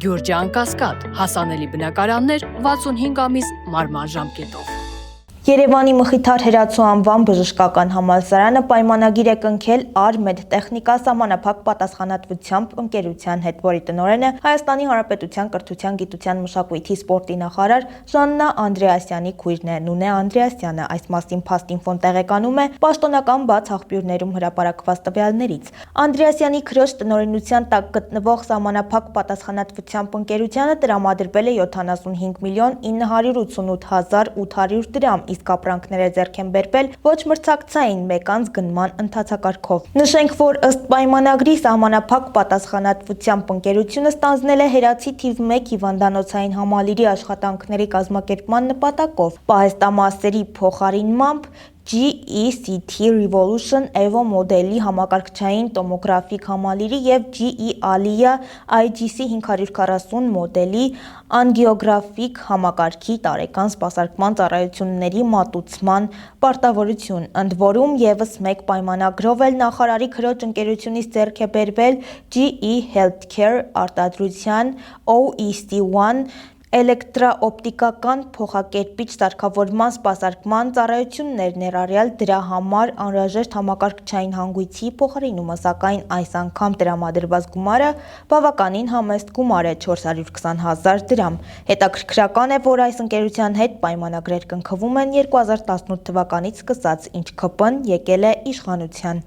Գյուրջան Կասկադ, հասանելի բնակարաններ 65 ամիս մարման ժամկետով։ Երևանի Մխիթար Հերացու անվան բժշկական համալսարանը պայմանագիր է կնքել «Ար-Մեդտեխնիկա» սահմանափակ պատասխանատվությամբ ընկերության հետ, որի տնօրենը Հայաստանի Հանրապետության կրթության, գիտության, մշակույթի, սպորտի նախարար Ժաննա Անդրեասյանի քույրն է, Նունե Անդրեասյանը։ Այս մասին Փաստինֆոն տեղեկանում է պաշտոնական բաց աղբյուրներում հրապարակված տվյալներից։ Անդրեասյանի քրոջ տնօրենության տակ գտնվող սահմանափակ պատասխանատվությամբ ընկերությանը տրամադրվել է 75 միլիոն 988 հազար 800 դրամ, իսկ ապրանքները ձեռք են բերվել ոչ մրցակցային մեկ անձ գնման ընթացակարգով։ Նշենք, որ ըստ պայմանագրի սահմանափակ պատասխանատվությամբ ընկերությունը ստանձնել է Հերացի թիվ 1 հիվանդանոցային համալիրի աշխատանքների կազմակերպման նպատակով պահեստամասերի փոխարինմամբ GE-CT Revolution Evo մոդելի համակարգչային տոմոգրաֆիկ համալիրի և GE Allia IGC 540 մոդելի անգիոգրաֆիկ համակարգի տարեկան սպասարկման ծառայությունների մատուցման պարտավորություն։ Ընդ որում, ևս մեկ պայմանագրով էլ նախարարի քրոջ ընկերությունից ձեռք է բերվել GE Healthcare արտադրության OEC1 էլեկտրաօպտիկական փոխակերպիչ սարքավորման սպասարկման ծառայություններ, ներառյալ դրա համար անհրաժեշտ համակարգչային հանգույցի փոխարինումը, սակայն այս անգամ տրամադրված գումարը բավականին համեստ գումար է՝ 420 հազար դրամ։ Հետաքրքրական է, որ այս ընկերության հետ պայմանագրեր կնքվում են 2018 թվականից սկսած, ինչ ՔՊ-ն եկել է իշխանության։